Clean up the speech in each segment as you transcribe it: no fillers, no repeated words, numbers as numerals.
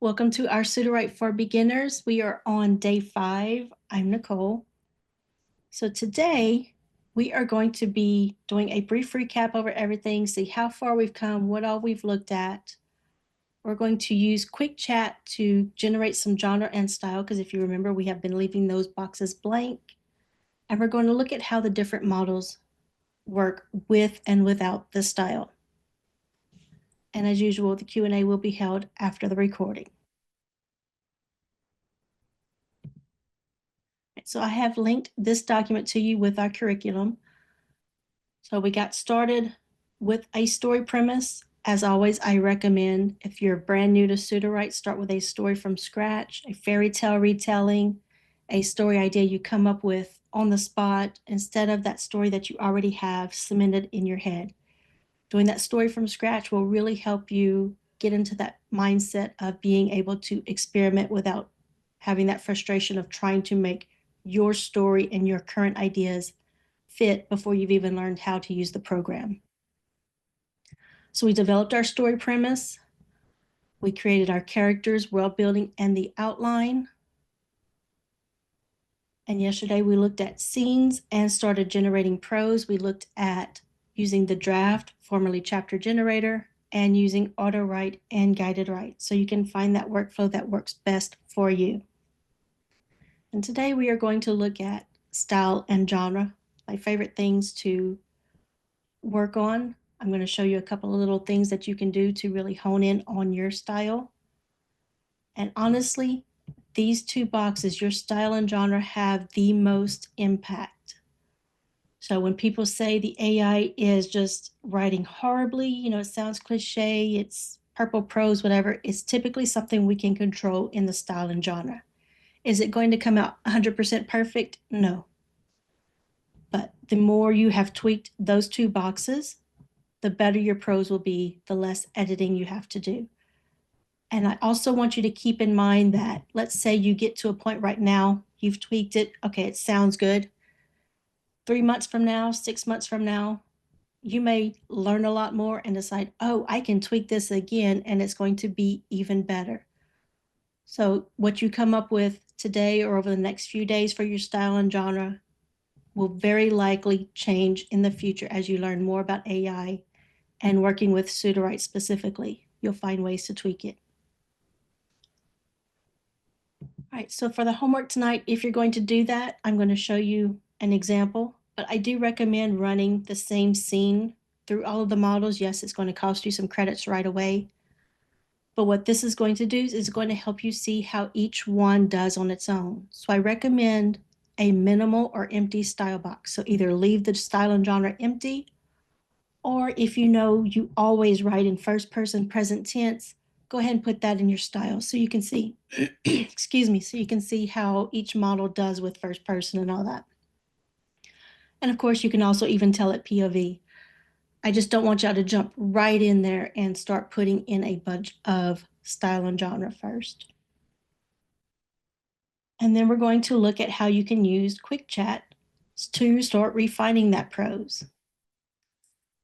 Welcome to our Sudowrite for Beginners. We are on day 5. I'm Nicole. So today we are going to be doing a brief recap over everything, see how far we've come, what all we've looked at. We're going to use Quick Chat to generate some genre and style, because if you remember, we have been leaving those boxes blank. And we're going to look at how the different models work with and without the style. And as usual, the Q&A will be held after the recording. So I have linked this document to you with our curriculum. So we got started with a story premise. As always, I recommend if you're brand new to Sudowrite, start with a story from scratch, a fairy tale retelling, a story idea you come up with on the spot instead of that story that you already have cemented in your head. Doing that story from scratch will really help you get into that mindset of being able to experiment without having that frustration of trying to make your story and your current ideas fit before you've even learned how to use the program. So we developed our story premise. We created our characters, world building, and the outline. And yesterday we looked at scenes and started generating prose. We looked at using the draft, formerly chapter generator, and using auto write and guided write. So you can find that workflow that works best for you. And today we are going to look at style and genre, my favorite things to work on. I'm going to show you a couple of little things that you can do to really hone in on your style. And honestly, these two boxes, your style and genre, have the most impact. So when people say the AI is just writing horribly, it sounds cliche, it's purple prose, whatever, it's typically something we can control in the style and genre. Is it going to come out 100% perfect? No. But the more you have tweaked those two boxes, the better your prose will be, the less editing you have to do. And I also want you to keep in mind that, let's say you get to a point right now, you've tweaked it, okay, it sounds good. 3 months from now, 6 months from now, you may learn a lot more and decide, oh, I can tweak this again and it's going to be even better. So what you come up with today or over the next few days for your style and genre will very likely change in the future as you learn more about AI and working with Sudowrite specifically. You'll find ways to tweak it. All right, so for the homework tonight, if you're going to do that, I'm going to show you an example, but I do recommend running the same scene through all of the models. Yes, it's going to cost you some credits right away, but what this is going to do is going to help you see how each one does on its own. So I recommend a minimal or empty style box. So either leave the style and genre empty, or if you know you always write in first person present tense, go ahead and put that in your style so you can see, excuse me, so you can see how each model does with first person and all that. And of course, you can also even tell it POV. I just don't want y'all to jump right in there and start putting in a bunch of style and genre first. And then we're going to look at how you can use Quick Chat to start refining that prose.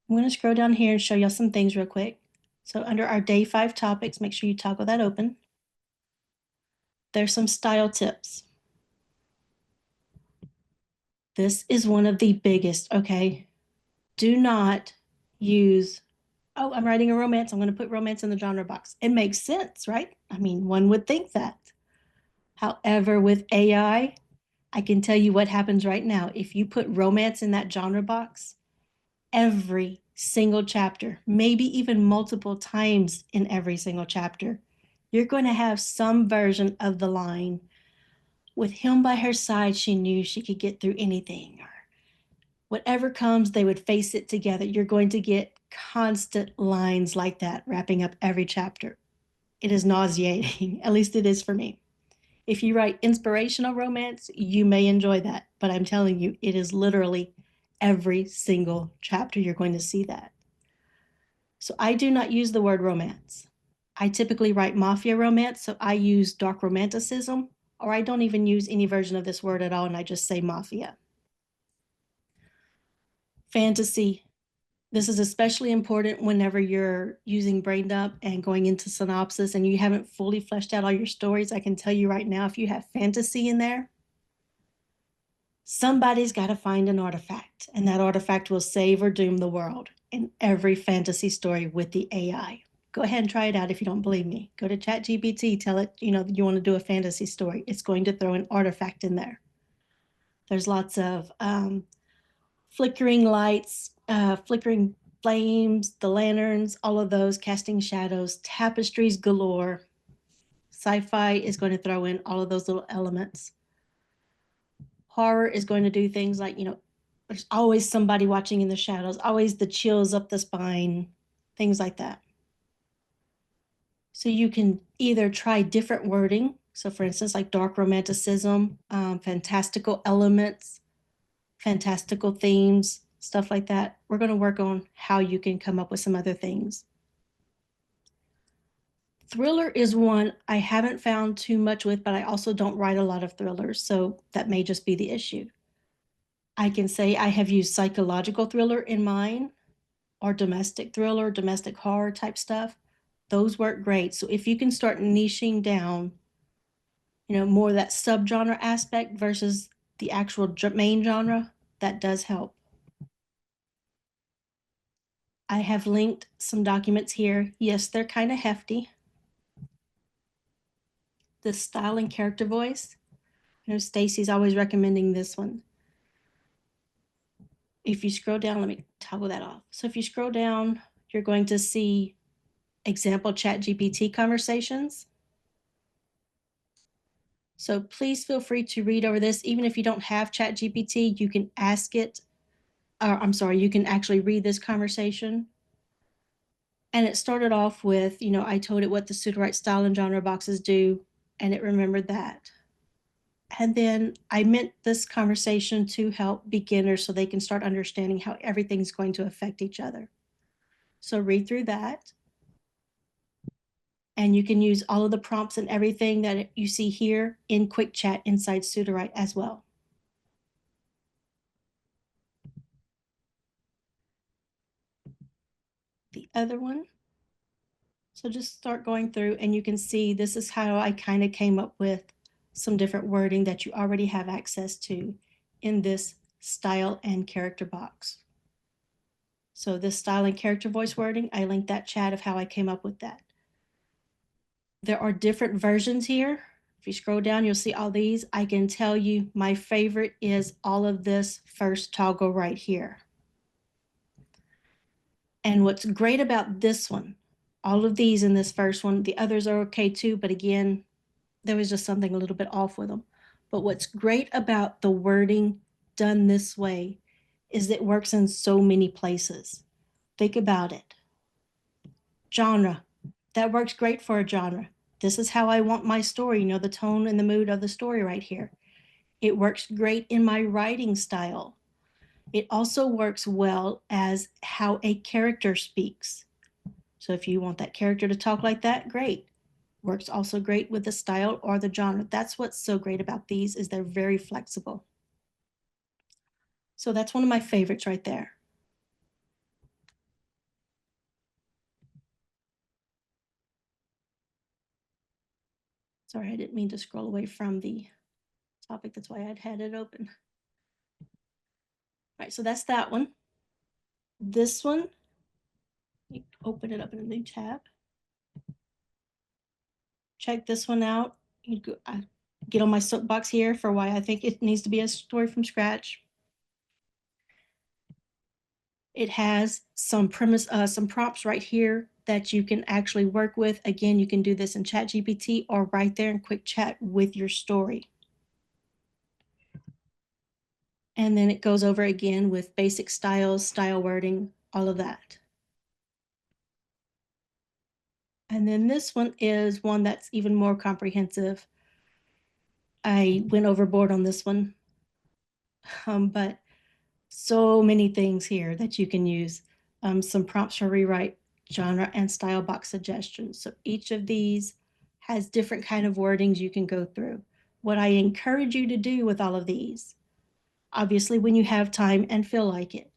I'm going to scroll down here and show y'all some things real quick. So under our day 5 topics, make sure you toggle that open. There's some style tips. This is one of the biggest, okay? Do not use, oh, I'm writing a romance, I'm going to put romance in the genre box. It makes sense, right? I mean, one would think that. However, with AI, I can tell you what happens right now. If you put romance in that genre box, every single chapter, maybe even multiple times in every single chapter, you're going to have some version of the line, with him by her side, she knew she could get through anything, or whatever comes, they would face it together. You're going to get constant lines like that wrapping up every chapter. It is nauseating, at least it is for me. If you write inspirational romance, you may enjoy that, but I'm telling you, it is literally every single chapter you're going to see that. So I do not use the word romance. I typically write mafia romance, so I use dark romanticism, or I don't even use any version of this word at all, and I just say mafia. Fantasy, This is especially important whenever you're using brain dump and going into synopsis and you haven't fully fleshed out all your stories. I can tell you right now, if you have fantasy in there, somebody's got to find an artifact, and that artifact will save or doom the world in every fantasy story with the AI. Go ahead and try it out if you don't believe me. Go to ChatGPT, tell it, you want to do a fantasy story. It's going to throw an artifact in there. There's lots of flickering lights, flickering flames, the lanterns, all of those, casting shadows, tapestries galore. Sci-fi is going to throw in all of those little elements. Horror is going to do things like, there's always somebody watching in the shadows, always the chills up the spine, things like that. So you can either try different wording. So for instance, like dark romanticism, fantastical elements, fantastical themes, stuff like that. We're going to work on how you can come up with some other things. Thriller is one I haven't found too much with, but I also don't write a lot of thrillers, so that may just be the issue. I can say I have used psychological thriller in mine, or domestic thriller, domestic horror type stuff. Those work great. So if you can start niching down, more that subgenre aspect versus the actual main genre, that does help. I have linked some documents here. Yes, they're kind of hefty. The style and character voice. Stacy's always recommending this one. If you scroll down, let me toggle that off. So if you scroll down, you're going to see example ChatGPT conversations. So please feel free to read over this. Even if you don't have ChatGPT, you can ask it, you can actually read this conversation. And it started off with, I told it what the Sudowrite style and genre boxes do, and it remembered that. And then I meant this conversation to help beginners so they can start understanding how everything's going to affect each other. So read through that. And you can use all of the prompts and everything that you see here in Quick Chat inside Sudowrite as well. The other one. So just start going through and you can see this is how I kind of came up with some different wording that you already have access to in this style and character box. So this style and character voice wording, I linked that chat of how I came up with that. There are different versions here. If you scroll down, you'll see all these. I can tell you my favorite is all of this first toggle right here. And what's great about this one, all of these in this first one, the others are okay too, but again, there was just something a little bit off with them. But what's great about the wording done this way is it works in so many places. Think about it. Genre, that works great for a genre. This is how I want my story, the tone and the mood of the story right here. It works great in my writing style. It also works well as how a character speaks. So if you want that character to talk like that, great. Works also great with the style or the genre. That's what's so great about these is they're very flexible. So that's one of my favorites right there. Sorry, I didn't mean to scroll away from the topic. That's why I'd had it open. All right, so that's that one. This one, you open it up in a new tab. Check this one out. I get on my soapbox here for why I think it needs to be a story from scratch. It has some prompts right here that you can actually work with. Again, you can do this in ChatGPT or right there in Quick Chat with your story. And then it goes over again with basic styles, style wording, all of that. And then this one is one that's even more comprehensive. I went overboard on this one, but so many things here that you can use. Some prompts for rewrite, genre and style box suggestions. So each of these has different kind of wordings you can go through. What I encourage you to do with all of these, obviously when you have time and feel like it,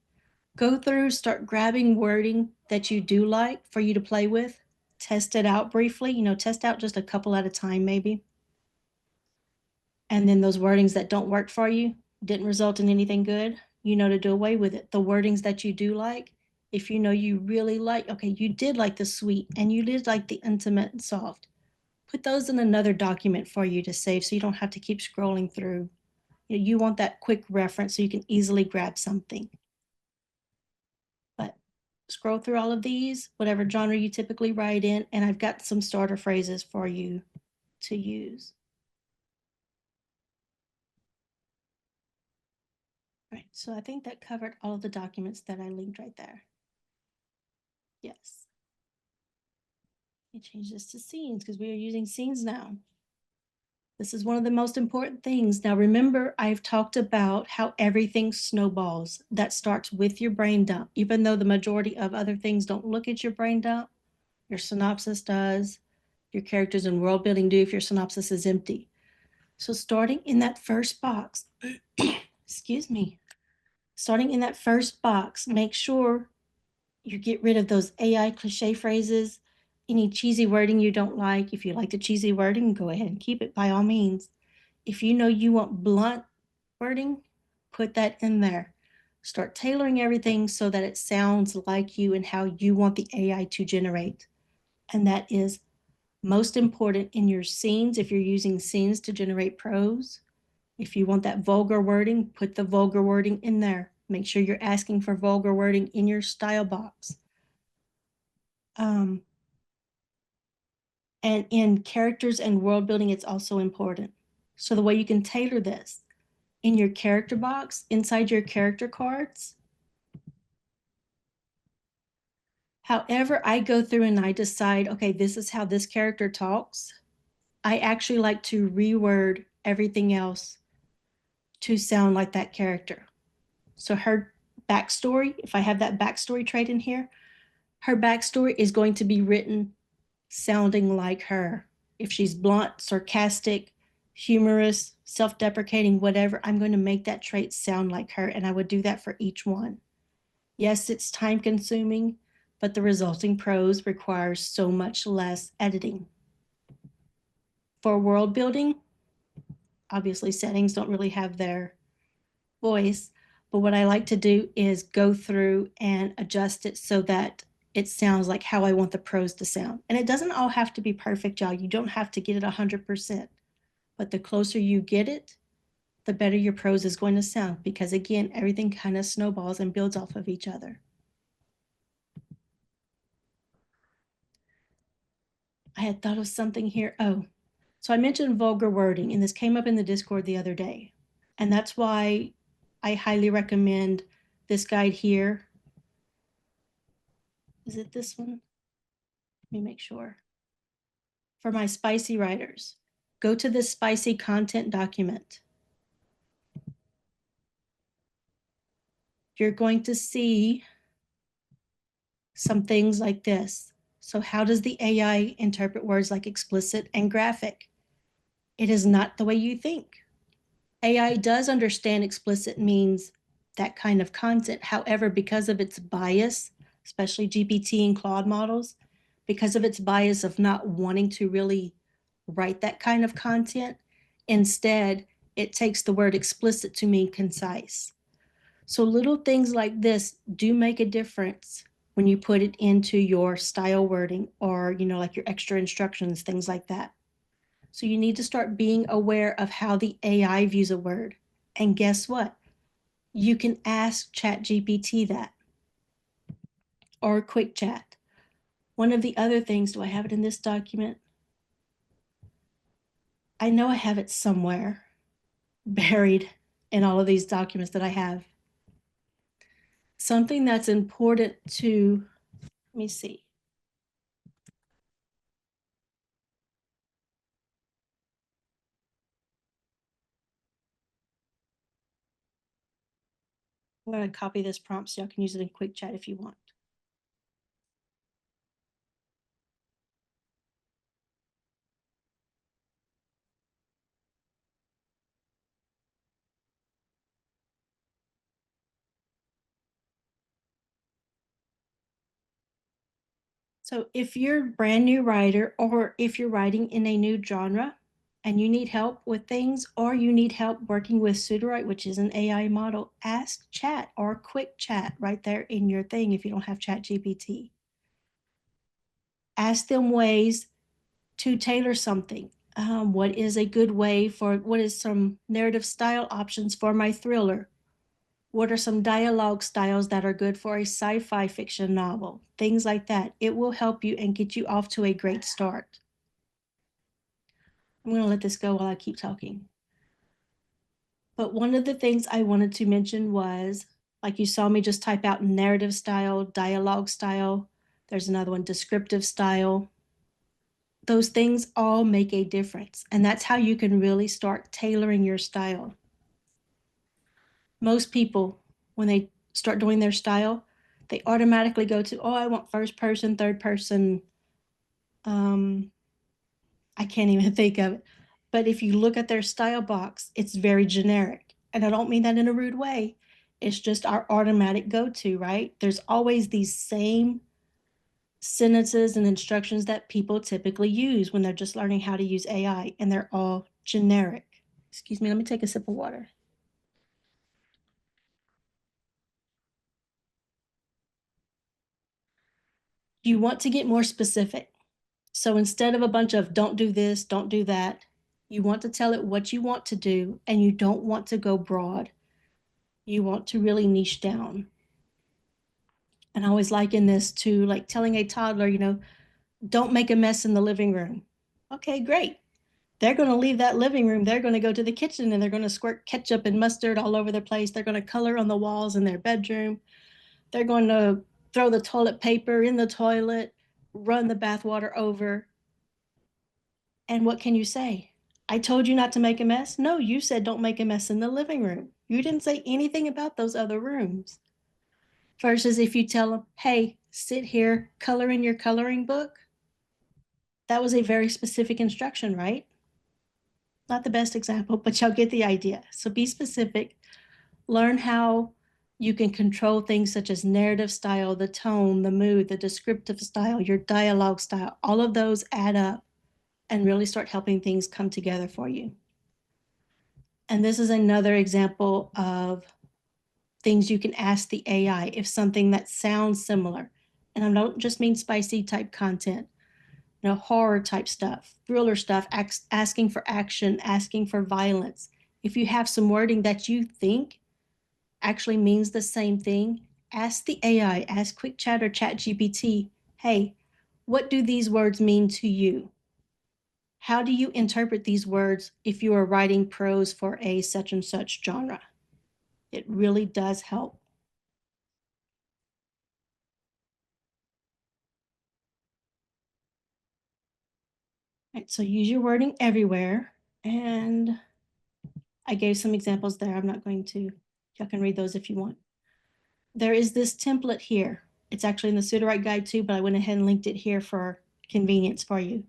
Go through, start grabbing wording that you do like for you to play with, test it out briefly, test out just a couple at a time maybe. And then those wordings that don't work for you, didn't result in anything good, to do away with it. The wordings that you do like, if you really like, okay, you did like the sweet and you did like the intimate and soft, put those in another document for you to save so you don't have to keep scrolling through. You want that quick reference so you can easily grab something. But scroll through all of these, whatever genre you typically write in, and I've got some starter phrases for you to use. Right, so I think that covered all of the documents that I linked right there. Yes. Let me change this to scenes because we are using scenes now. This is one of the most important things. Now, remember, I've talked about how everything snowballs. That starts with your brain dump. Even though the majority of other things don't look at your brain dump, your synopsis does, your characters and world building do if your synopsis is empty. So starting in that first box, excuse me, starting in that first box, make sure you get rid of those AI cliche phrases, any cheesy wording you don't like. If you like the cheesy wording, go ahead and keep it by all means. If you know you want blunt wording, put that in there. Start tailoring everything so that it sounds like you and how you want the AI to generate. And that is most important in your scenes if you're using scenes to generate prose. If you want that vulgar wording, put the vulgar wording in there. Make sure you're asking for vulgar wording in your style box. And in characters and world building, it's also important. So the way you can tailor this, in your character box, inside your character cards, however I go through and I decide, okay, this is how this character talks, I actually like to reword everything else to sound like that character. So her backstory, if I have that backstory trait in here, her backstory is going to be written sounding like her. If she's blunt, sarcastic, humorous, self-deprecating, whatever, I'm going to make that trait sound like her, and I would do that for each one. Yes, it's time consuming, but the resulting prose requires so much less editing. For world building, obviously settings don't really have their voice, but what I like to do is go through and adjust it so that it sounds like how I want the prose to sound. And it doesn't all have to be perfect, y'all. You don't have to get it 100%, but the closer you get it, the better your prose is going to sound, because again, everything kind of snowballs and builds off of each other. I had thought of something here. Oh, so I mentioned vulgar wording, and this came up in the Discord the other day. And that's why I highly recommend this guide here. Is it this one? Let me make sure. For my spicy writers, go to this spicy content document. You're going to see some things like this. So how does the AI interpret words like explicit and graphic? It is not the way you think. AI does understand explicit means that kind of content. However, because of its bias, especially GPT and Claude models, because of its bias of not wanting to really write that kind of content, instead, it takes the word explicit to mean concise. So little things like this do make a difference when you put it into your style wording or, like your extra instructions, things like that. So you need to start being aware of how the AI views a word. And guess what? You can ask ChatGPT that, or Quick Chat. One of the other things, do I have it in this document? I know I have it somewhere buried in all of these documents that I have. Something that's important to, let me see. I'm going to copy this prompt so y'all can use it in Quick Chat if you want. So if you're a brand new writer, or if you're writing in a new genre and you need help with things, or you need help working with Sudowrite, which is an AI model, ask Chat or Quick Chat right there in your thing if you don't have Chat GPT. Ask them ways to tailor something. What is a good way for, what is some narrative style options for my thriller? What are some dialogue styles that are good for a sci-fi fiction novel? Things like that. It will help you and get you off to a great start. I'm going to let this go while I keep talking. But one of the things I wanted to mention was, like you saw me just type out narrative style, dialogue style. There's another one, descriptive style. Those things all make a difference. And that's how you can really start tailoring your style. Most people, when they start doing their style, they automatically go to, oh, I want first person, third person. I can't even think of it. But if you look at their style box, it's very generic. And I don't mean that in a rude way. It's just our automatic go-to, right? There's always these same sentences and instructions that people typically use when they're just learning how to use AI, and they're all generic. Excuse me, let me take a sip of water. You want to get more specific. So instead of a bunch of don't do this, don't do that, you want to tell it what you want to do, and you don't want to go broad. You want to really niche down. And I always liken this to like telling a toddler, don't make a mess in the living room. Okay, great. They're going to leave that living room. They're going to go to the kitchen and they're going to squirt ketchup and mustard all over the place. They're going to color on the walls in their bedroom. They're going to throw the toilet paper in the toilet, run the bathwater over. And what can you say? I told you not to make a mess. No, you said don't make a mess in the living room. You didn't say anything about those other rooms. Versus if you tell them, hey, sit here, color in your coloring book. That was a very specific instruction, right? Not the best example, but y'all get the idea. So be specific. Learn how you can control things such as narrative style, the tone, the mood, the descriptive style, your dialogue style. All of those add up and really start helping things come together for you. And this is another example of things you can ask the AI if something that sounds similar. And I don't just mean spicy type content, horror type stuff, thriller stuff, asking for action, asking for violence. If you have some wording that you think actually means the same thing, ask the AI, ask Quick Chat or Chat GPT, hey, what do these words mean to you? How do you interpret these words if you are writing prose for a such and such genre? It really does help. Right, so use your wording everywhere. And I gave some examples there. I'm not going to, y'all can read those if you want. There is this template here. It's actually in the Sudowrite guide too, but I went ahead and linked it here for convenience for you.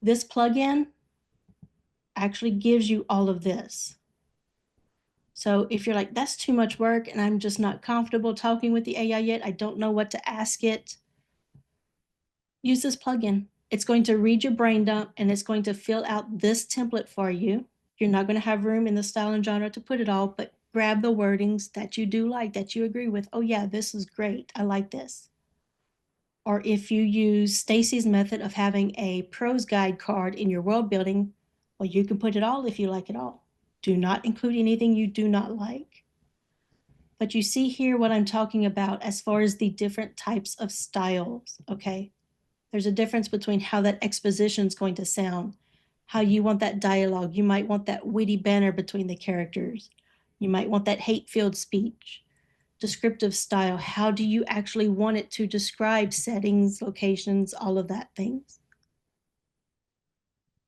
This plugin actually gives you all of this. So if you're like, that's too much work and I'm just not comfortable talking with the AI yet, I don't know what to ask it, use this plugin. It's going to read your brain dump and it's going to fill out this template for you. You're not going to have room in the style and genre to put it all, but grab the wordings that you do like, that you agree with. Oh yeah, this is great. I like this. Or if you use Stacy's method of having a prose guide card in your world building, well, you can put it all if you like it all. Do not include anything you do not like. But you see here what I'm talking about as far as the different types of styles, okay? There's a difference between how that exposition is going to sound, how you want that dialogue. You might want that witty banter between the characters. You might want that hate-filled speech. Descriptive style, how do you actually want it to describe settings, locations, all of that things.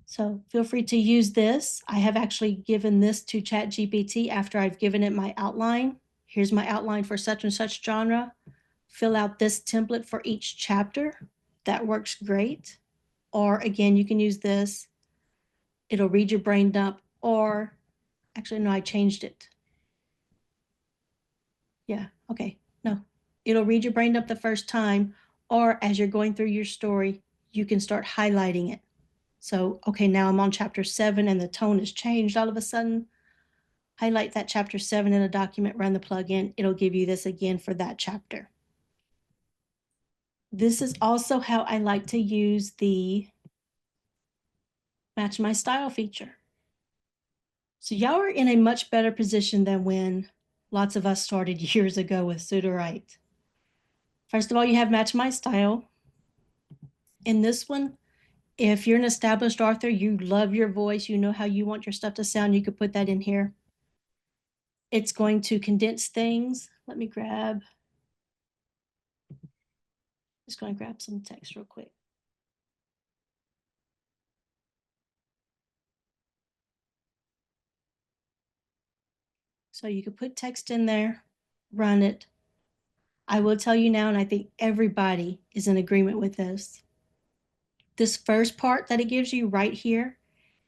So feel free to use this. I have actually given this to ChatGPT after I've given it my outline. Here's my outline for such and such genre. Fill out this template for each chapter. That works great. Or again, you can use this. It'll read your brain dump, or actually, no, I changed it. Yeah, okay, no. It'll read your brain dump the first time, or as you're going through your story, you can start highlighting it. So, okay, now I'm on chapter 7 and the tone has changed all of a sudden. Highlight that chapter 7 in a document, run the plugin. It'll give you this again for that chapter. This is also how I like to use the Match My Style feature. So y'all are in a much better position than when lots of us started years ago with Sudowrite. First of all, you have Match My Style. In this one, if you're an established author, you love your voice, you know how you want your stuff to sound, you could put that in here. It's going to condense things. Let me just going to grab some text real quick. So you could put text in there, run it. I will tell you now, and I think everybody is in agreement with this. This first part that it gives you right here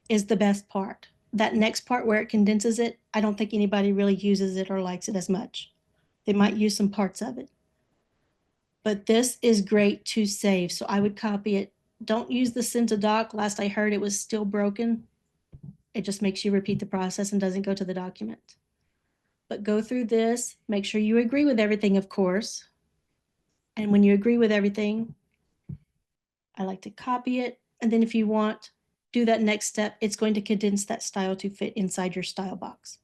is the best part. That next part where it condenses it, I don't think anybody really uses it or likes it as much. They might use some parts of it. But this is great to save, so I would copy it. Don't use the send to doc. Last I heard it was still broken. It just makes you repeat the process and doesn't go to the document. But go through this, make sure you agree with everything, of course. And when you agree with everything, I like to copy it. And then if you want, do that next step. It's going to condense that style to fit inside your style box.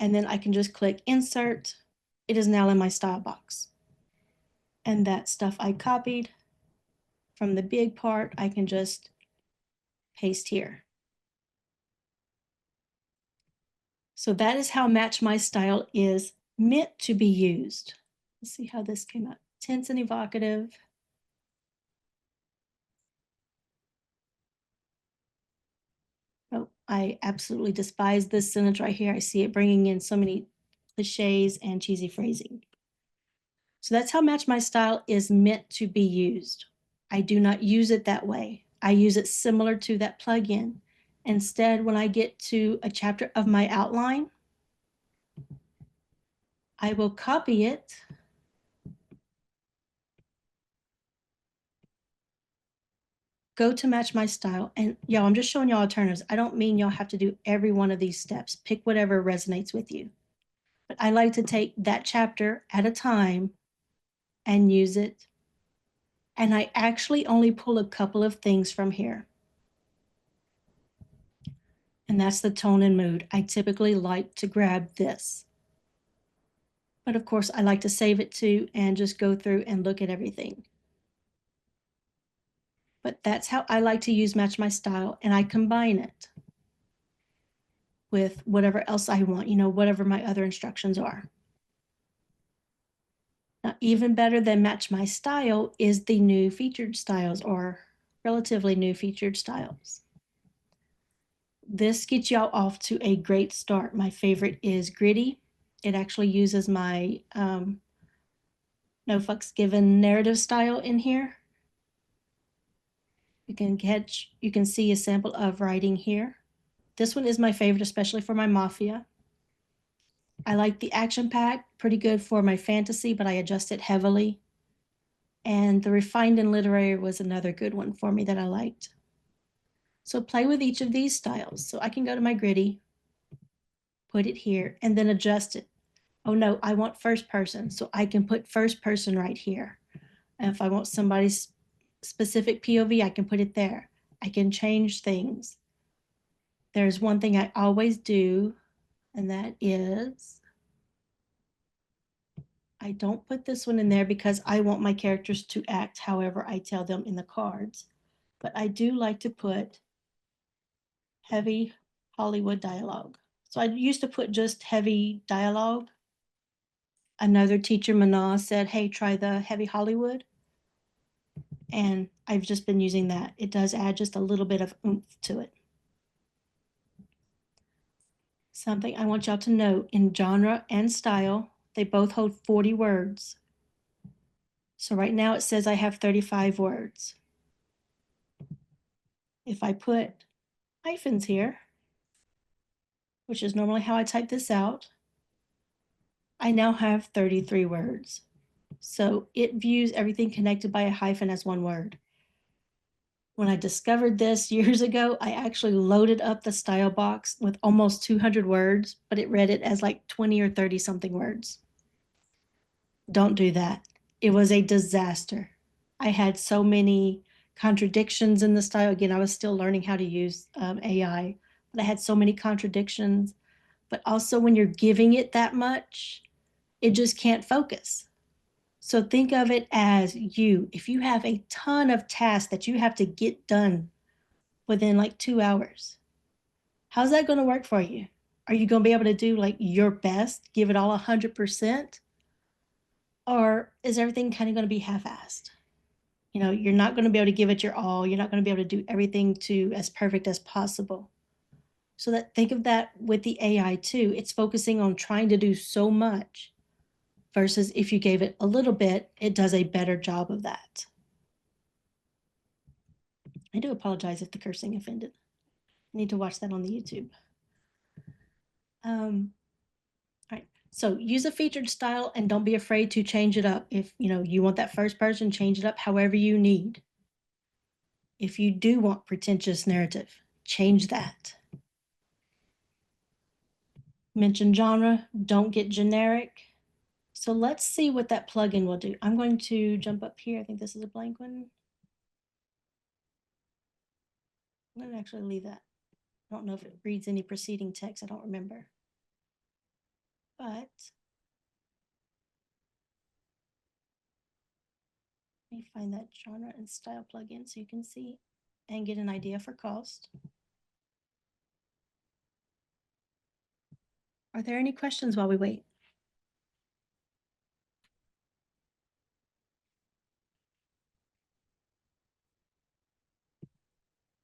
And then I can just click insert. It is now in my style box. And that stuff I copied from the big part, I can just paste here. So that is how Match My Style is meant to be used. Let's see how this came out. Tense and evocative. Oh, I absolutely despise this sentence right here. I see it bringing in so many cliches and cheesy phrasing. So that's how Match My Style is meant to be used. I do not use it that way. I use it similar to that plugin. Instead, when I get to a chapter of my outline, I will copy it go to Match My Style. And y'all, I'm just showing y'all alternatives. I don't mean y'all have to do every one of these steps. Pick whatever resonates with you. But I like to take that chapter at a time and use it. And I actually only pull a couple of things from here. And that's the tone and mood. I typically like to grab this. But of course, I like to save it too and just go through and look at everything. But that's how I like to use Match My Style, and I combine it with whatever else I want, whatever my other instructions are. Now, even better than Match My Style is the new featured styles, or relatively new featured styles. This gets y'all off to a great start. My favorite is Gritty. It actually uses my no fucks given narrative style in here. You can see a sample of writing here. This one is my favorite, especially for my mafia. I like the action pack, pretty good for my fantasy, but I adjust it heavily. And the refined and literary was another good one for me that I liked. So play with each of these styles. So I can go to my Gritty, put it here, and then adjust it. Oh no, I want first person, so I can put first person right here. And if I want somebody's specific POV, I can put it there. I can change things. There's one thing I always do, and that is I don't put this one in there because I want my characters to act however I tell them in the cards. But I do like to put heavy Hollywood dialogue. So I used to put just heavy dialogue. Another teacher, Mana, said, hey, try the heavy Hollywood. And I've just been using that. It does add just a little bit of oomph to it. Something I want y'all to know, in genre and style, they both hold 40 words. So right now it says I have 35 words. If I put hyphens here, which is normally how I type this out, I now have 33 words. So it views everything connected by a hyphen as one word. When I discovered this years ago, I actually loaded up the style box with almost 200 words, but it read it as like 20 or 30 something words. Don't do that. It was a disaster. I had so many contradictions in the style. Again, I was still learning how to use AI, but I had so many contradictions. But also, when you're giving it that much, it just can't focus. So think of it as you. If you have a ton of tasks that you have to get done within like 2 hours, how's that going to work for you? Are you going to be able to do like your best, give it all 100%? Or is everything kind of going to be half-assed? You're not going to be able to give it your all. You're not going to be able to do everything to as perfect as possible. So that think of that with the AI too. It's focusing on trying to do so much versus if you gave it a little bit, it does a better job of that. I do apologize if the cursing offended. I need to watch that on the YouTube. All right. So use a featured style and don't be afraid to change it up. If you want that first person, change it up however you need. If you do want pretentious narrative, change that. Mention genre, don't get generic. So let's see what that plugin will do. I'm going to jump up here. I think this is a blank one. I'm going to actually leave that. I don't know if it reads any preceding text. I don't remember. But let me find that genre and style plugin so you can see and get an idea for cost. Are there any questions while we wait?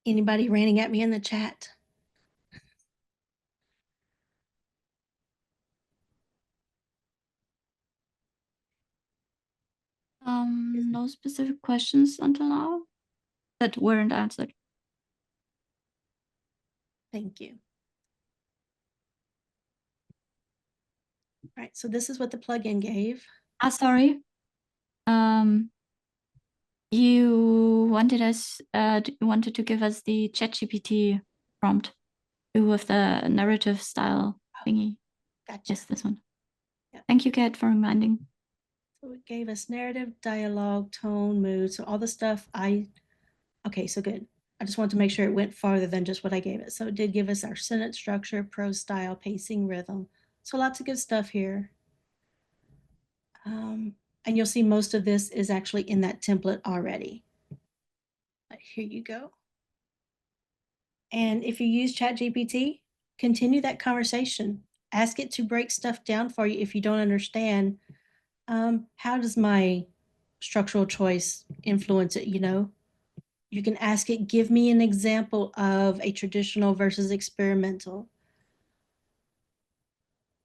Anybody ranting at me in the chat? No specific questions until now that weren't answered. Thank you. All right, so this is what the plugin gave. Sorry. You wanted to give us the ChatGPT prompt with the narrative style thingy. Gotcha. Yes, this one. Yep. Thank you, Kat, for reminding. So it gave us narrative, dialogue, tone, mood. So all the stuff okay, so good. I just wanted to make sure it went farther than just what I gave it. So it did give us our sentence structure, prose style, pacing, rhythm. So lots of good stuff here. And you'll see most of this is actually in that template already. But here you go. And if you use ChatGPT, continue that conversation. Ask it to break stuff down for you if you don't understand. How does my structural choice influence it? You can ask it, give me an example of a traditional versus experimental.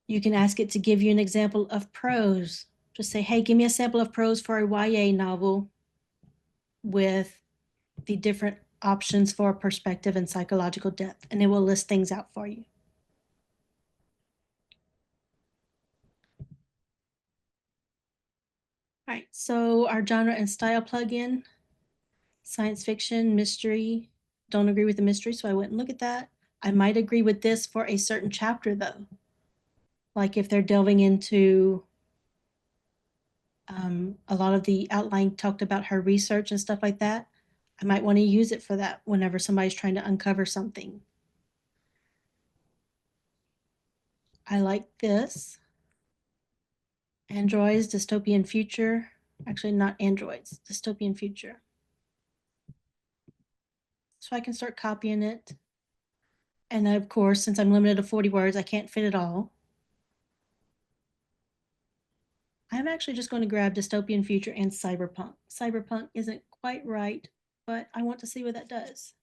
You can ask it to give you an example of prose. Just say, hey, give me a sample of prose for a YA novel with the different options for perspective and psychological depth, and it will list things out for you. All right, so our genre and style plugin, science fiction, mystery. Don't agree with the mystery, so I wouldn't look at that. I might agree with this for a certain chapter though. Like if they're delving into a lot of the outline talked about her research and stuff like that. I might want to use it for that whenever somebody's trying to uncover something. I like this. Androids, dystopian future. Actually, not androids, dystopian future. So I can start copying it. And of course, since I'm limited to 40 words, I can't fit it all. I'm actually just going to grab dystopian future and cyberpunk. Cyberpunk isn't quite right, but I want to see what that does.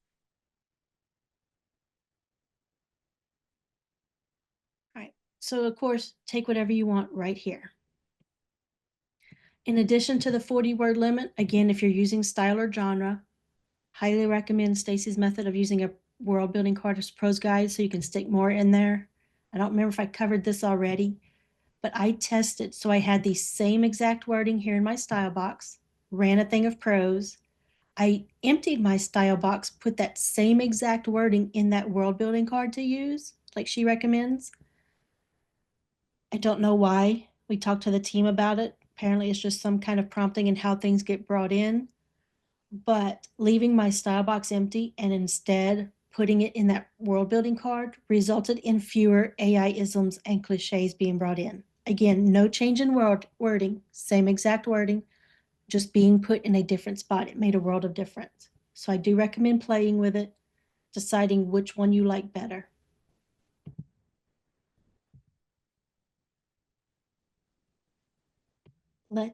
All right, so of course, take whatever you want right here. In addition to the 40-word limit, again, if you're using style or genre, highly recommend Stacy's method of using a world building card as prose guide so you can stick more in there. I don't remember if I covered this already, but I tested. So I had the same exact wording here in my style box, ran a thing of prose. I emptied my style box, put that same exact wording in that world building card to use, like she recommends. I don't know why. We talked to the team about it. Apparently, it's just some kind of prompting in how things get brought in. But leaving my style box empty and instead putting it in that world building card resulted in fewer AI isms and cliches being brought in. Again, no change in wording, same exact wording, just being put in a different spot. It made a world of difference. So I do recommend playing with it, deciding which one you like better. Okay,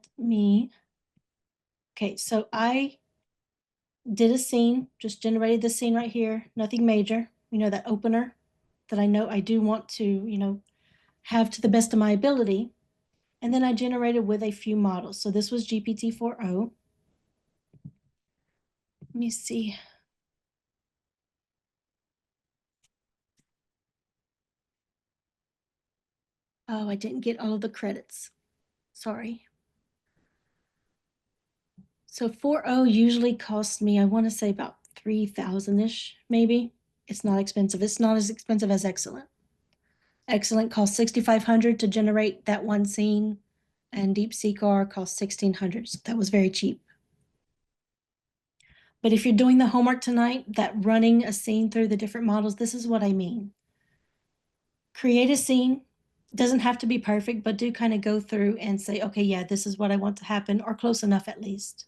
so I did a scene, just generated the scene right here, nothing major. That opener that I know I do want to, have to the best of my ability. And then I generated with a few models. So this was GPT-4o. Let me see. Oh, I didn't get all of the credits. Sorry. So 4o usually costs me, I want to say about 3,000-ish, maybe. It's not expensive. It's not as expensive as Excellent. Excellent costs 6,500 to generate that one scene, and DeepSeeker costs 1,600. So that was very cheap. But if you're doing the homework tonight, that running a scene through the different models, this is what I mean. Create a scene. Doesn't have to be perfect, but do kind of go through and say, okay, yeah, this is what I want to happen, or close enough at least.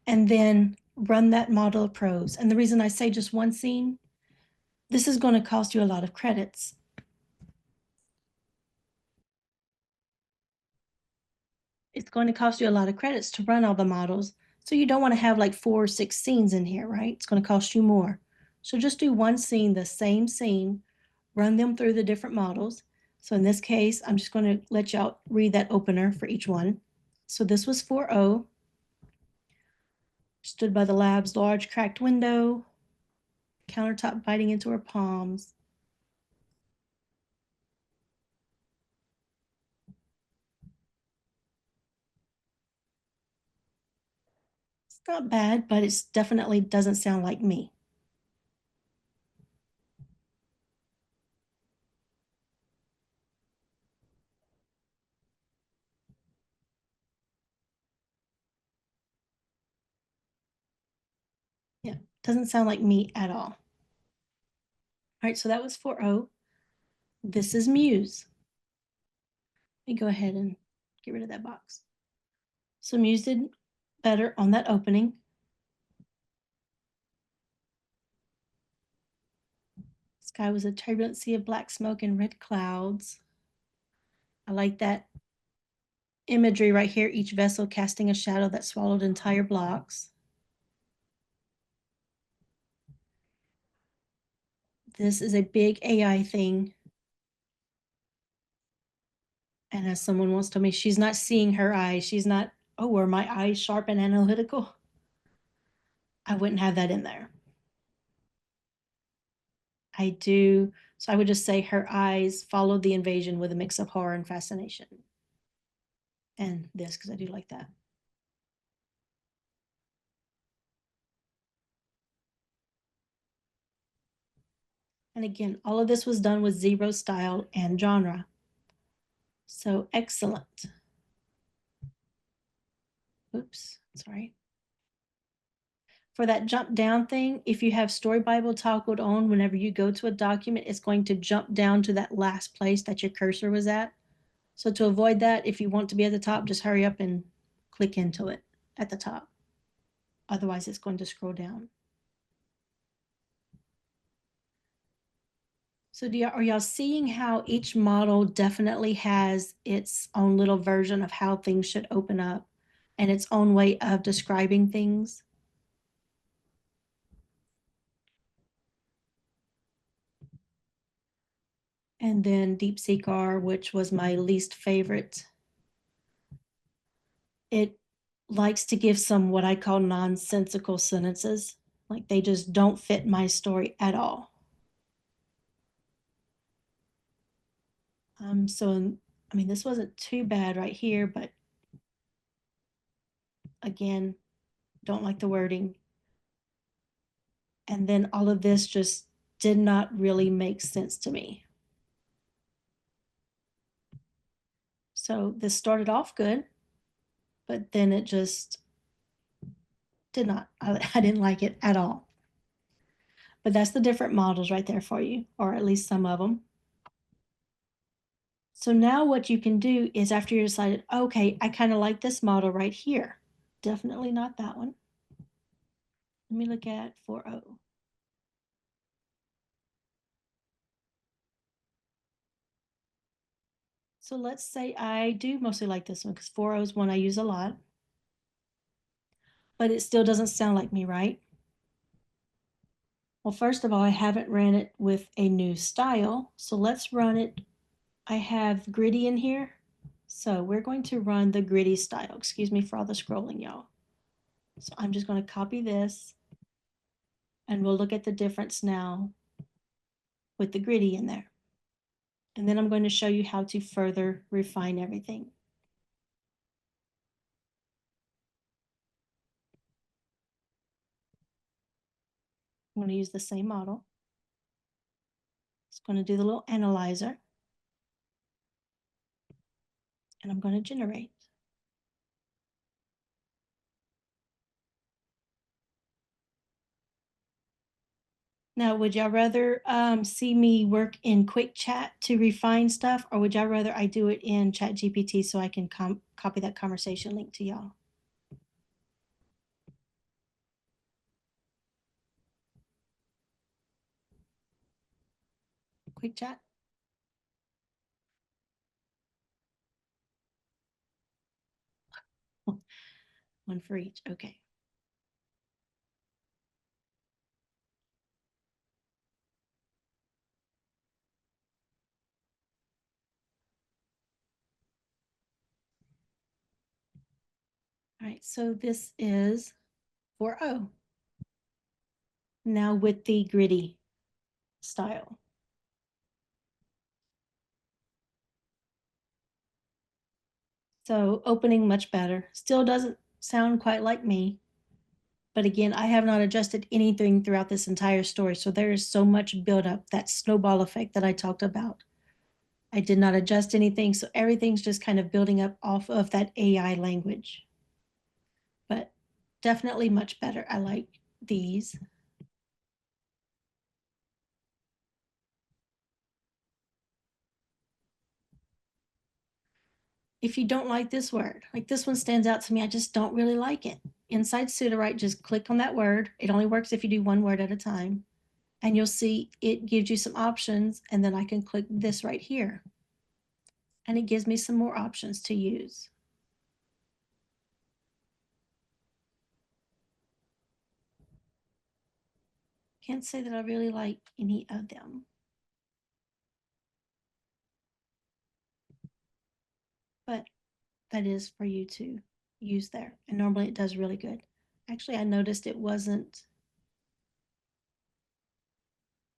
And then run that model of prose. And the reason I say just one scene, this is going to cost you a lot of credits. It's going to cost you a lot of credits to run all the models. So you don't want to have like 4 or 6 scenes in here, right? It's going to cost you more. So just do one scene, the same scene, run them through the different models. So in this case, I'm just going to let y'all read that opener for each one. So this was 4o. Stood by the lab's large cracked window, countertop biting into her palms. It's not bad, but it definitely doesn't sound like me. Yeah, doesn't sound like me at all. All right, so that was 4o. This is Muse. Let me go ahead and get rid of that box. So Muse did better on that opening. Sky was a turbulent sea of black smoke and red clouds. I like that imagery right here, each vessel casting a shadow that swallowed entire blocks. This is a big AI thing. And as someone once told me, she's not seeing her eyes. She's not, oh, are my eyes sharp and analytical? I wouldn't have that in there. I do. So I would just say her eyes followed the invasion with a mix of horror and fascination. And this, because I do like that. And again, all of this was done with zero style and genre. So excellent. Oops, sorry. For that jump down thing, if you have Story Bible toggled on, whenever you go to a document, it's going to jump down to that last place that your cursor was at. So to avoid that, if you want to be at the top, just hurry up and click into it at the top. Otherwise, it's going to scroll down. So are y'all seeing how each model definitely has its own little version of how things should open up and its own way of describing things? And then DeepSeeker, which was my least favorite. It likes to give some what I call nonsensical sentences. Like they just don't fit my story at all. I mean, this wasn't too bad right here, but again, don't like the wording. And then all of this just did not really make sense to me. So this started off good, but then it just did not. I didn't like it at all. But that's the different models right there for you, or at least some of them. So now what you can do is after you decided, okay, I kind of like this model right here. Definitely not that one. Let me look at 4.0. So let's say I do mostly like this one because 4.0 is one I use a lot. But it still doesn't sound like me, right? Well, first of all, I haven't ran it with a new style. So let's run it. I have gritty in here. So we're going to run the gritty style. Excuse me for all the scrolling, y'all. So I'm just going to copy this and we'll look at the difference now with the gritty in there. And then I'm going to show you how to further refine everything. I'm going to use the same model. It's going to do the little analyzer. And I'm going to generate. Now, would y'all rather see me work in Quick Chat to refine stuff, or would y'all rather I do it in Chat GPT so I can copy that conversation link to y'all? Quick Chat? One for each. Okay. All right, so this is 4.0. Now with the gritty style. So opening much better. Still doesn't sound quite like me. But again, I have not adjusted anything throughout this entire story. So there is so much buildup, that snowball effect that I talked about. I did not adjust anything. So everything's just kind of building up off of that AI language. But definitely much better. I like these. If you don't like this word, like this one stands out to me, I just don't really like it. Inside Sudowrite, just click on that word. It only works if you do one word at a time. And you'll see it gives you some options. And then I can click this right here. And it gives me some more options to use. Can't say that I really like any of them. But that is for you to use there. And normally it does really good. Actually, I noticed it wasn't.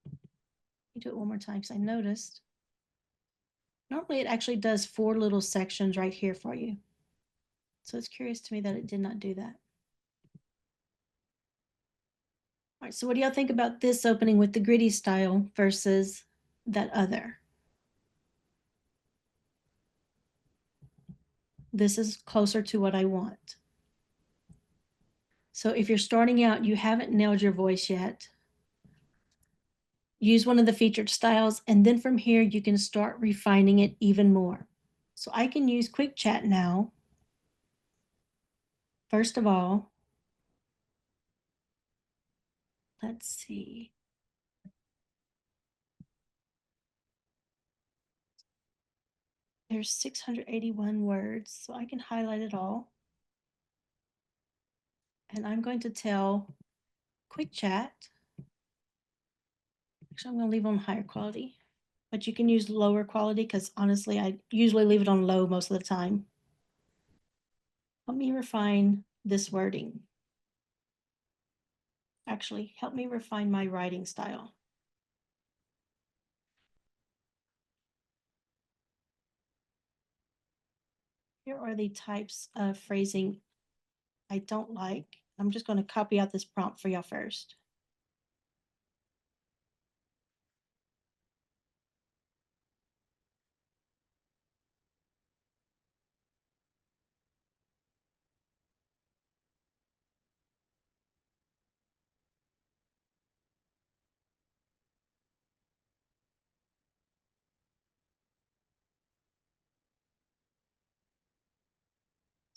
Let me do it one more time because I noticed. Normally it actually does 4 little sections right here for you. So it's curious to me that it did not do that. All right, so what do y'all think about this opening with the gritty style versus that other? This is closer to what I want. So if you're starting out, you haven't nailed your voice yet, use one of the featured styles, and then from here, you can start refining it even more. So I can use Quick Chat now. First of all, let's see. There's 681 words, so I can highlight it all. And I'm going to tell Quick Chat. Actually, I'm going to leave on higher quality, but you can use lower quality because honestly, I usually leave it on low most of the time. Help me refine this wording. Actually, help me refine my writing style. Here are the types of phrasing I don't like. I'm just going to copy out this prompt for y'all first.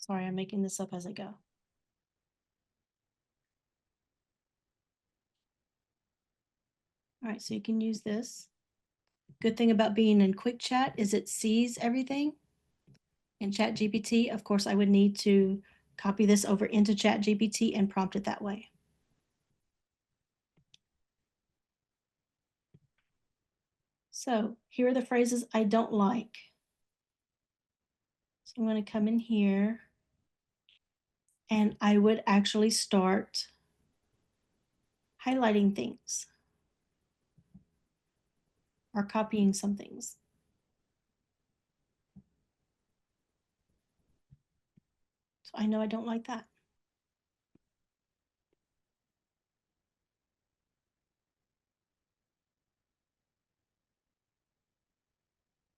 Sorry, I'm making this up as I go. All right, so you can use this. Good thing about being in quick chat is it sees everything. In Chat GPT, of course, I would need to copy this over into Chat GPT and prompt it that way. So here are the phrases I don't like. So I'm going to come in here and I would actually start highlighting things or copying some things. So I know I don't like that.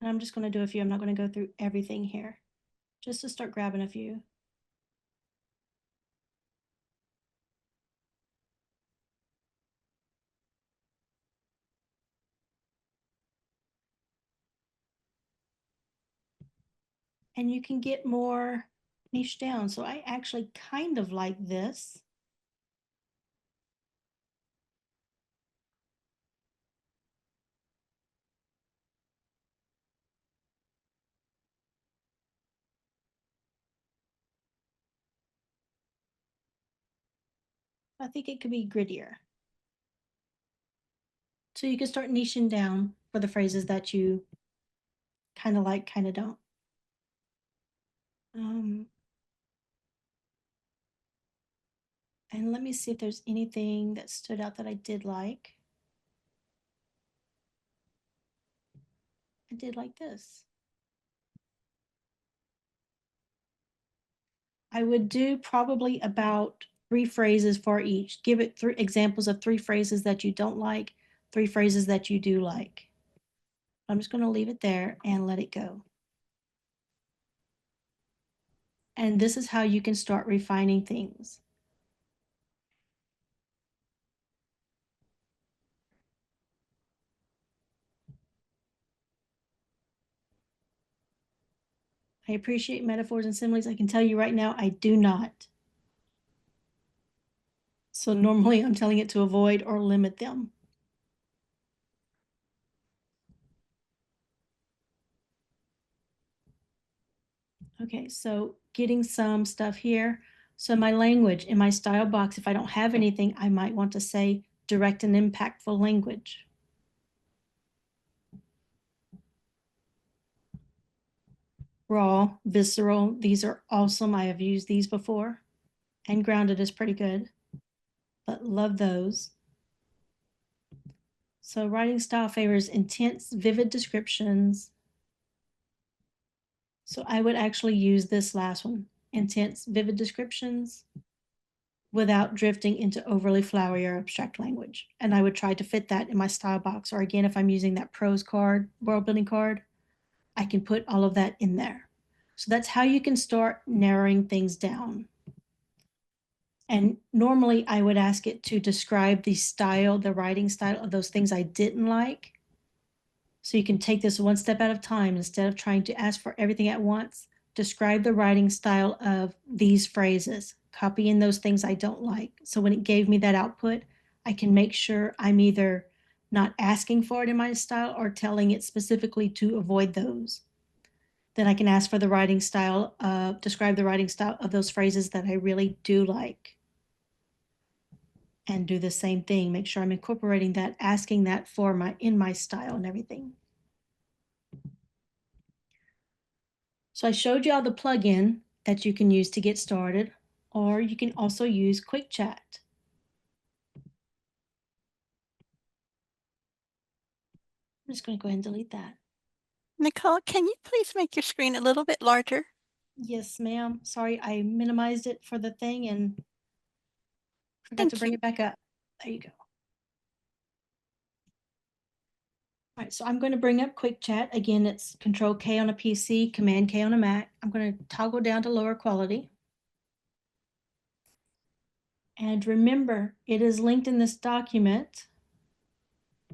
And I'm just going to do a few. I'm not going to go through everything here, just to start grabbing a few. And you can get more niche down. So I actually kind of like this. I think it could be grittier. So you can start niching down for the phrases that you kind of like, kind of don't. And let me see if there's anything that stood out that I did like. I did like this. I would do probably about 3 phrases for each. Give it 3 examples of 3 phrases that you don't like, 3 phrases that you do like. I'm just going to leave it there and let it go. And this is how you can start refining things. I appreciate metaphors and similes. I can tell you right now, I do not. So normally I'm telling it to avoid or limit them. Okay, so getting some stuff here. So my language in my style box, if I don't have anything, I might want to say direct and impactful language. Raw, visceral, these are awesome. I have used these before. And grounded is pretty good, but love those. So writing style favors intense, vivid descriptions. So I would actually use this last one, intense, vivid descriptions without drifting into overly flowery or abstract language. And I would try to fit that in my style box. Or again, if I'm using that prose card, world building card, I can put all of that in there. So that's how you can start narrowing things down. And normally I would ask it to describe the style, the writing style of those things I didn't like. So you can take this one step at a time instead of trying to ask for everything at once. Describe the writing style of these phrases, copy in those things I don't like. So when it gave me that output, I can make sure I'm either not asking for it in my style or telling it specifically to avoid those. Then I can ask for the writing style, describe the writing style of those phrases that I really do like. And do the same thing, make sure I'm incorporating that, asking that for in my style and everything. So I showed you all the plugin that you can use to get started, or you can also use Quick Chat. I'm just going to go ahead and delete that. Nicole, can you please make your screen a little bit larger? Yes, ma'am. Sorry, I minimized it for the thing and forgot Thank to bring you. it back up. There you go. All right, so I'm going to bring up Quick Chat. Again, it's Control K on a PC, Command K on a Mac. I'm going to toggle down to lower quality. And remember, it is linked in this document,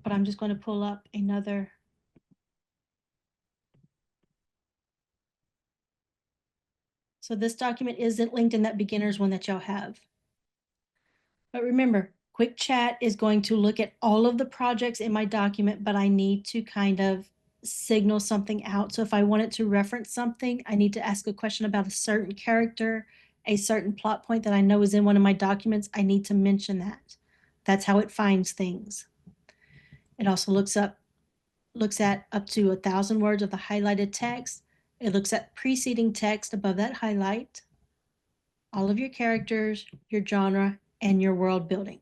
but I'm just going to pull up another. So this document isn't linked in that beginner's one that y'all have. But remember, Quick Chat is going to look at all of the projects in my document, but I need to kind of signal something out. So if I wanted to reference something, I need to ask a question about a certain character, a certain plot point that I know is in one of my documents. I need to mention that. That's how it finds things. It also looks at up to 1,000 words of the highlighted text. It looks at preceding text above that highlight, all of your characters, your genre, and your world building.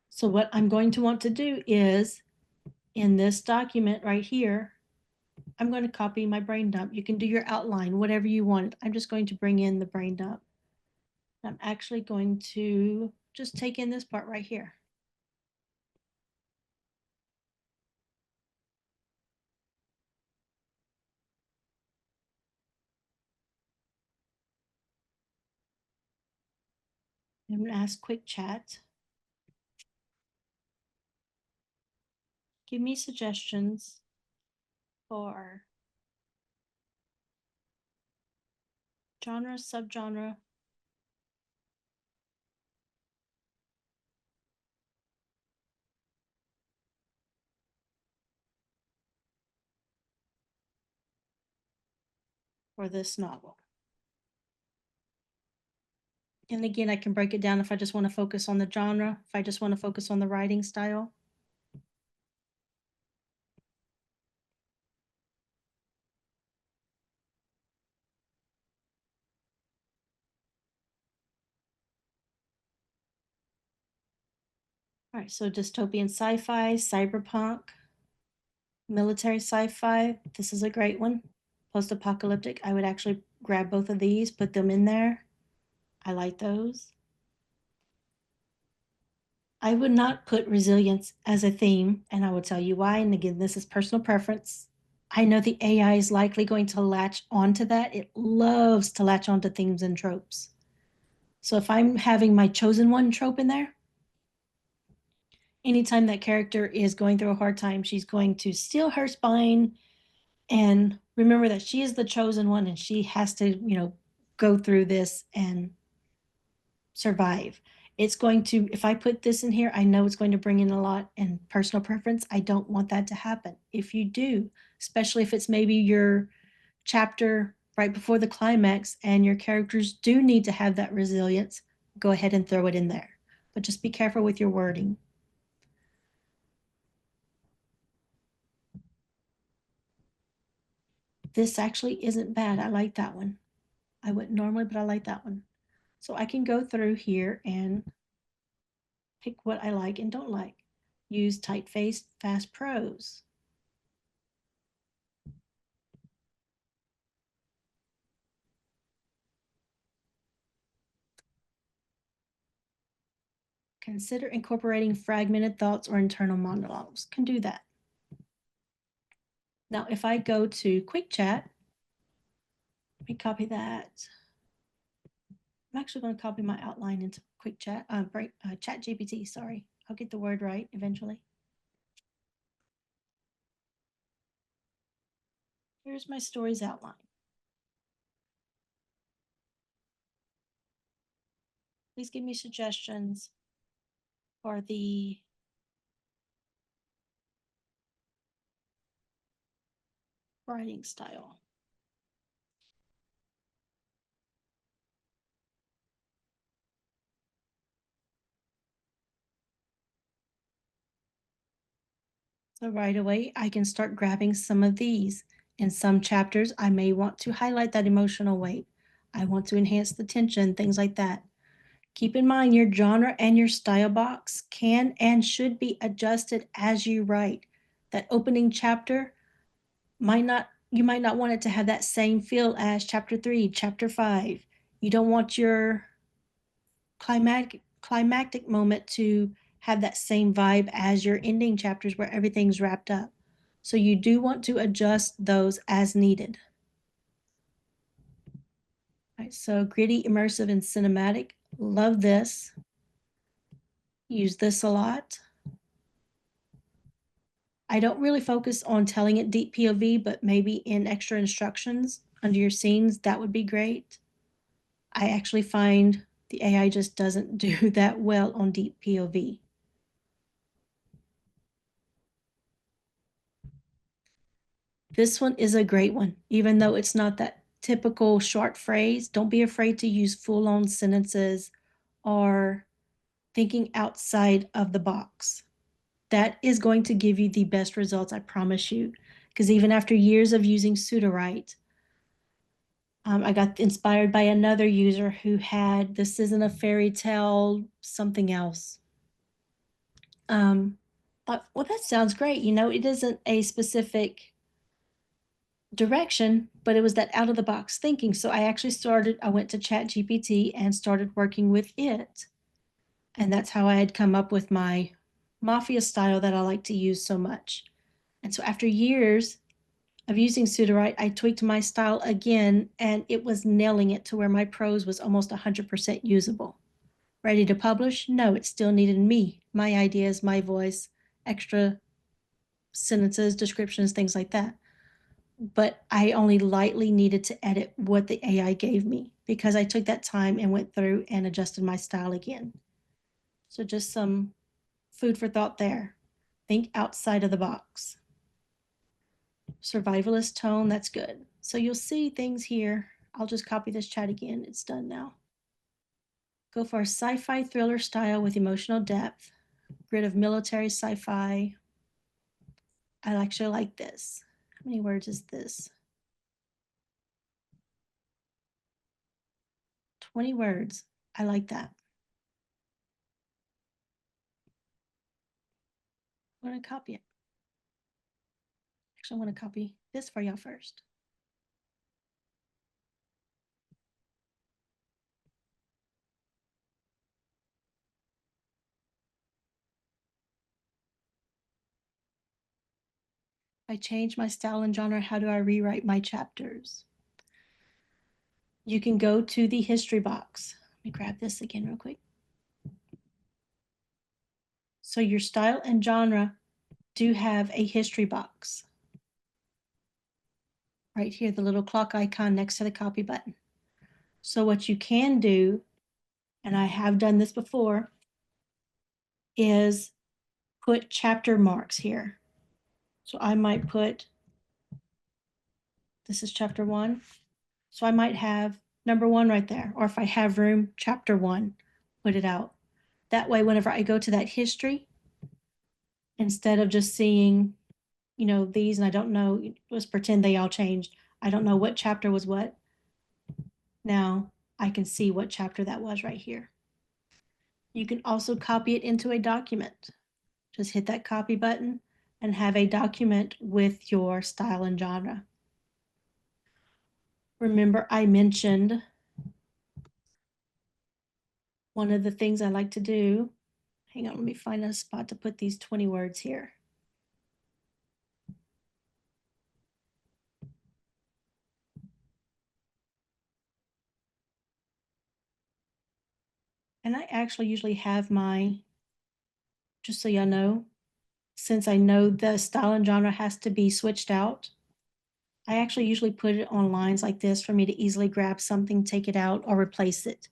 So what I'm going to want to do is, in this document right here, I'm going to copy my brain dump. You can do your outline, whatever you want. I'm just going to bring in the brain dump. I'm actually going to just take in this part right here. I'm going to ask Quick Chat. Give me suggestions for genre, subgenre, for this novel. And again, I can break it down if I just want to focus on the genre, if I just want to focus on the writing style. All right, so dystopian sci-fi, cyberpunk, military sci-fi. This is a great one. Post-apocalyptic. I would actually grab both of these, put them in there. I like those. I would not put resilience as a theme, and I will tell you why. And again, this is personal preference. I know the AI is likely going to latch onto that. It loves to latch onto themes and tropes. So if I'm having my chosen one trope in there, anytime that character is going through a hard time, she's going to steel her spine and remember that she is the chosen one and she has to, go through this and survive. It's going to, if I put this in here, I know it's going to bring in a lot, and personal preference, I don't want that to happen. If you do, especially if it's maybe your chapter right before the climax and your characters do need to have that resilience, go ahead and throw it in there. But just be careful with your wording. This actually isn't bad. I like that one. I wouldn't normally, but I like that one. So I can go through here and pick what I like and don't like. Use typeface fast prose. Consider incorporating fragmented thoughts or internal monologues. Can do that. Now, if I go to Quick Chat, let me copy that. I'm actually going to copy my outline into Quick Chat, Chat GPT, sorry. I'll get the word right eventually. Here's my story's outline. Please give me suggestions for the writing style. So right away, I can start grabbing some of these. In some chapters, I may want to highlight that emotional weight. I want to enhance the tension, things like that. Keep in mind your genre and your style box can and should be adjusted as you write. That opening chapter might not, you might not want it to have that same feel as chapter 3, chapter 5. You don't want your climactic moment to have that same vibe as your ending chapters where everything's wrapped up. So you do want to adjust those as needed. All right, so gritty, immersive, and cinematic. Love this. Use this a lot. I don't really focus on telling it deep POV, but maybe in extra instructions under your scenes, that would be great. I actually find the AI just doesn't do that well on deep POV. This one is a great one, even though it's not that typical short phrase. Don't be afraid to use full-on sentences or thinking outside of the box. That is going to give you the best results, I promise you. Because even after years of using Sudowrite, I got inspired by another user who had, this isn't a fairy tale, something else. Thought, well, that sounds great. You know, it isn't a specific direction, but it was that out of the box thinking. So I went to Chat GPT and started working with it. And that's how I had come up with my mafia style that I like to use so much. And so after years of using Sudowrite, I tweaked my style again, and it was nailing it to where my prose was almost 100% usable. Ready to publish? No, it still needed me, my ideas, my voice, extra sentences, descriptions, things like that. But I only lightly needed to edit what the AI gave me because I took that time and went through and adjusted my style again. So just some food for thought there. Think outside of the box. Survivalist tone, that's good. So you'll see things here. I'll just copy this chat again. It's done now. Go for a sci-fi thriller style with emotional depth. Grid of military sci-fi. I actually like this. How many words is this? 20 words. I like that. I'm going to copy it. Actually, I want to copy this for y'all first. I change my style and genre. How do I rewrite my chapters? You can go to the history box. Let me grab this again real quick. So your style and genre do have a history box. Right here, the little clock icon next to the copy button. So what you can do, and I have done this before, is put chapter marks here. So I might put, this is chapter 1. So I might have number 1 right there. Or if I have room, chapter 1, put it out. That way, whenever I go to that history, instead of just seeing, you know, these, and I don't know, let's pretend they all changed. I don't know what chapter was what. Now I can see what chapter that was right here. You can also copy it into a document. Just hit that copy button and have a document with your style and genre. Remember, I mentioned one of the things I like to do. Hang on, let me find a spot to put these 20 words here. And I actually usually have my, just so y'all know, since I know the style and genre has to be switched out, I actually usually put it on lines like this for me to easily grab something, take it out, or replace it.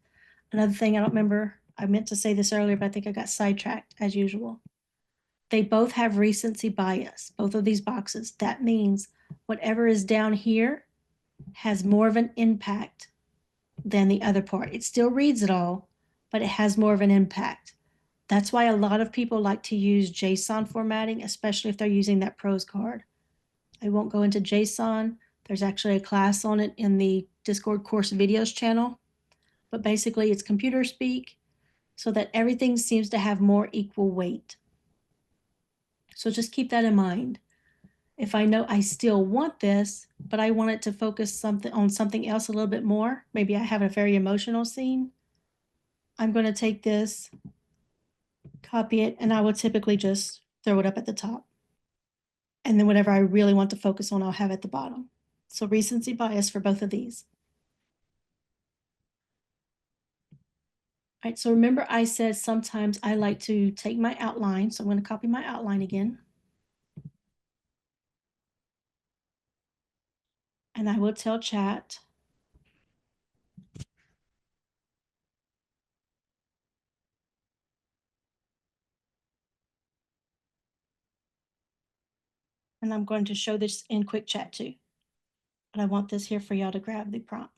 Another thing I don't remember, I meant to say this earlier, but I think I got sidetracked as usual. They both have recency bias, both of these boxes. That means whatever is down here has more of an impact than the other part. It still reads it all, but it has more of an impact. That's why a lot of people like to use JSON formatting, especially if they're using that prose card. I won't go into JSON. There's actually a class on it in the Discord course videos channel. But basically, it's computer speak so that everything seems to have more equal weight. So just keep that in mind. If I know I still want this, but I want it to focus on something else a little bit more, maybe I have a very emotional scene, I'm going to take this, copy it, and I will typically just throw it up at the top. And then whatever I really want to focus on, I'll have at the bottom. So recency bias for both of these. All right, so remember I said sometimes I like to take my outline. So I'm going to copy my outline again. And I will tell Chat, and I'm going to show this in quick chat too. But I want this here for y'all to grab the prompt.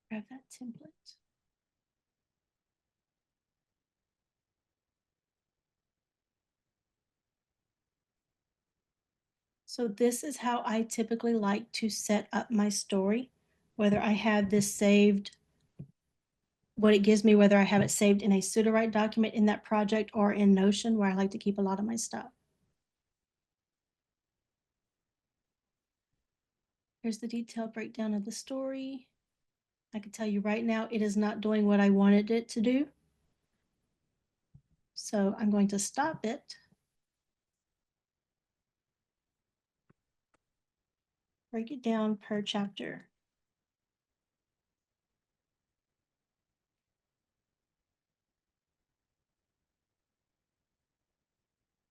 Grab that template. So this is how I typically like to set up my story, whether I have this saved, what it gives me, whether I have it saved in a Sudowrite document in that project or in Notion, where I like to keep a lot of my stuff. Here's the detailed breakdown of the story. I can tell you right now, it is not doing what I wanted it to do. So I'm going to stop it. Break it down per chapter.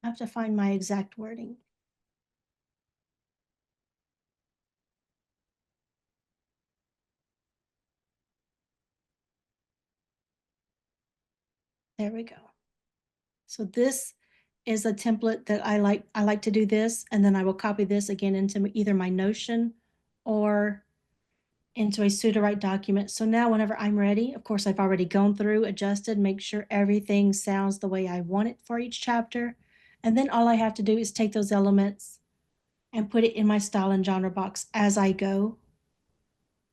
I have to find my exact wording. There we go. So this is a template that I like to do this, and then I will copy this again into either my Notion or into a Sudowrite document. So now whenever I'm ready, of course, I've already gone through, adjusted, make sure everything sounds the way I want it for each chapter. And then all I have to do is take those elements and put it in my style and genre box as I go.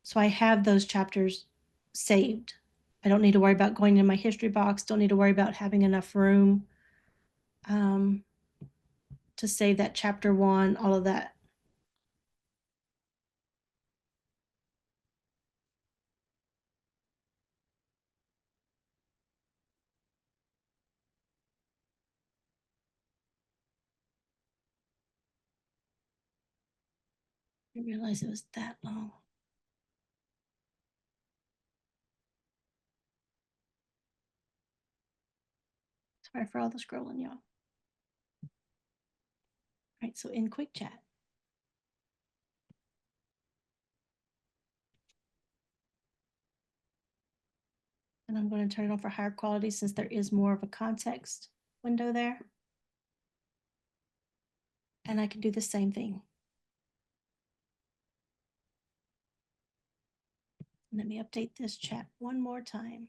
So I have those chapters saved. I don't need to worry about going in my history box, don't need to worry about having enough room to save that chapter 1, all of that. I didn't realize it was that long. Sorry for all the scrolling, y'all. All right, so in quick chat. And I'm going to turn it on for higher quality since there is more of a context window there. And I can do the same thing. Let me update this chat one more time.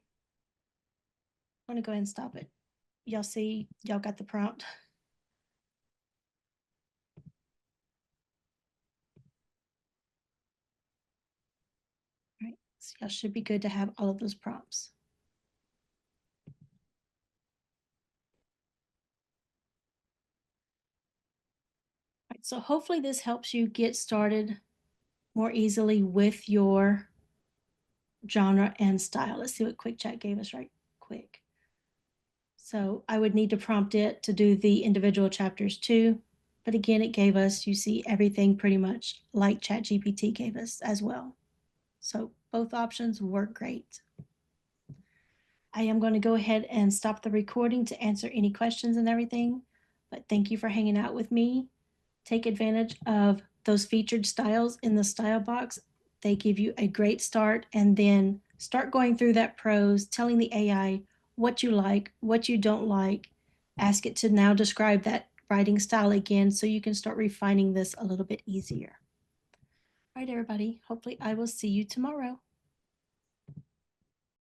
I'm going to go ahead and stop it. Y'all see, y'all got the prompt. All right, so y'all should be good to have all of those prompts. All right, so hopefully this helps you get started more easily with your genre and style. Let's see what quick chat gave us right quick. So I would need to prompt it to do the individual chapters too. But again, it gave us, you see, everything pretty much like ChatGPT gave us as well. So both options work great. I am going to go ahead and stop the recording to answer any questions and everything. But thank you for hanging out with me. Take advantage of those featured styles in the style box. They give you a great start, and then start going through that prose, telling the AI what you like, what you don't like. Ask it to now describe that writing style again so you can start refining this a little bit easier. All right, everybody. Hopefully I will see you tomorrow.